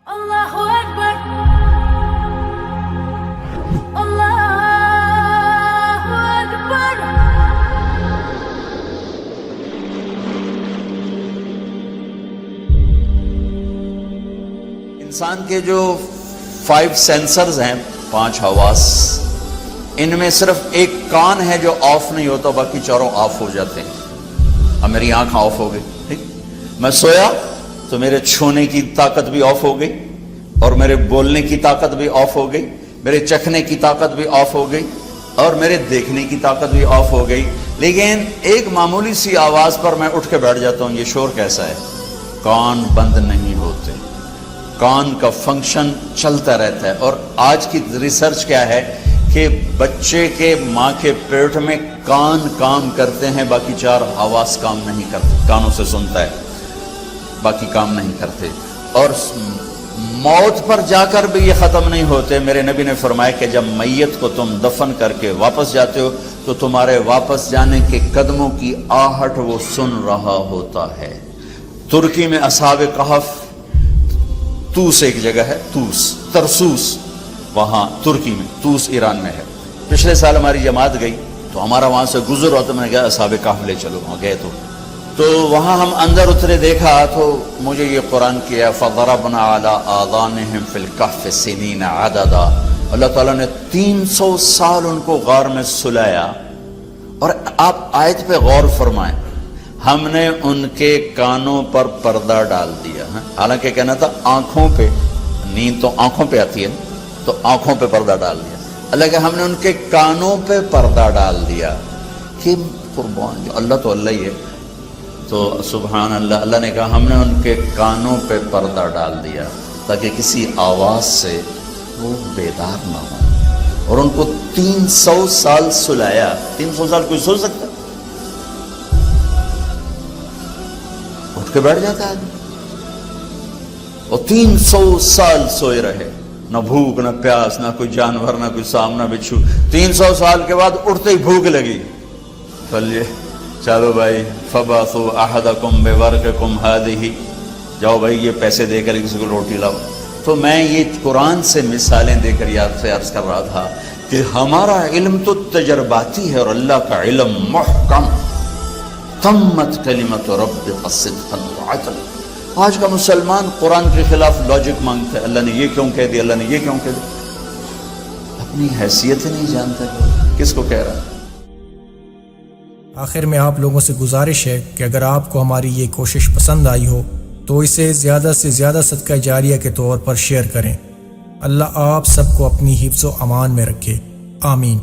اللہ اکبر اللہ اکبر۔ انسان کے جو 5 سینسرز ہیں، 5 حواس، ان میں صرف ایک کان ہے جو آف نہیں ہوتا، باقی چاروں آف ہو جاتے ہیں۔ اب میری آنکھ آف ہو گئی، ٹھیک، میں سویا تو میرے چھونے کی طاقت بھی آف ہو گئی، اور میرے بولنے کی طاقت بھی آف ہو گئی، میرے چکھنے کی طاقت بھی آف ہو گئی، اور میرے دیکھنے کی طاقت بھی آف ہو گئی۔ لیکن ایک معمولی سی آواز پر میں اٹھ کے بیٹھ جاتا ہوں، یہ شور کیسا ہے؟ کان بند نہیں ہوتے، کان کا فنکشن چلتا رہتا ہے۔ اور آج کی ریسرچ کیا ہے کہ بچے کے ماں کے پیٹ میں کان کام کرتے ہیں، باقی 4 حواس کام نہیں کرتے، کانوں سے سنتا ہے، باقی کام نہیں کرتے، اور موت پر جا کر بھی یہ ختم نہیں ہوتے۔ میرے نبی نے فرمایا کہ جب میت کو تم دفن کر کے واپس جاتے ہو تو تمہارے واپس جانے کے قدموں کی آہٹ وہ سن رہا ہوتا ہے۔ ترکی میں اصحاب کہف، توس ایک جگہ ہے، توس، ترسوس، وہاں ترکی میں، توس ایران میں ہے۔ پچھلے سال ہماری جماعت گئی تو ہمارا وہاں سے گزر ہوا تو میں نے کہا اصحاب کہف لے چلو، وہاں گئے تو وہاں ہم اندر اترے، دیکھا تو مجھے یہ قرآن کیا فَضَرَبْنَا عَلَىٰ آذَانِهِمْ فِي الْكَهْفِ سِنِينَ عَدَدًا۔ اللہ تعالیٰ نے 300 سال ان کو غار میں سلایا۔ اور آپ آیت پہ غور فرمائیں، ہم نے ان کے کانوں پر پردہ ڈال دیا، حالانکہ کہنا تھا آنکھوں پہ، نیند تو آنکھوں پہ آتی ہے تو آنکھوں پہ پردہ ڈال دیا، اللہ کہ ہم نے ان کے کانوں پہ پردہ ڈال دیا۔ کہ قربان جو اللہ تو اللہ ہی ہے، تو سبحان اللہ، اللہ نے کہا ہم نے ان کے کانوں پہ پردہ ڈال دیا تاکہ کسی آواز سے وہ بیدار نہ ہوں، اور ان کو 300 سال سلایا۔ 300 سال کوئی سو سکتا؟ اٹھ کے بیٹھ جاتا ہے آدمی، اور 300 سال سوئے رہے، نہ بھوک نہ پیاس، نہ کوئی جانور، نہ کوئی سامنا بچھو۔ 300 سال کے بعد اٹھتے ہی بھوک لگی، چلیے چلو بھائی، فَبَعْثُوا أَحَدَكُمْ بِوَرْقِكُمْ هَٰذِهِ، جاؤ بھائی یہ پیسے دے کر کسی کو روٹی لاؤ۔ تو میں یہ قرآن سے مثالیں دے کر یاد سے عرض کر رہا تھا کہ ہمارا علم تو تجرباتی ہے، اور اللہ کا علم محکم، تمت کلمۃ ربک صدقا وعدلا۔ آج کا مسلمان قرآن کے خلاف لاجک مانگتا ہے، اللہ نے یہ کیوں کہہ دیا، اللہ نے یہ کیوں کہہ دیا، اپنی حیثیت ہی نہیں جانتا کس کو کہہ رہا ہے۔ آخر میں آپ لوگوں سے گزارش ہے کہ اگر آپ کو ہماری یہ کوشش پسند آئی ہو تو اسے زیادہ سے زیادہ صدقہ جاریہ کے طور پر شیئر کریں۔ اللہ آپ سب کو اپنی حفظ و امان میں رکھے، آمین۔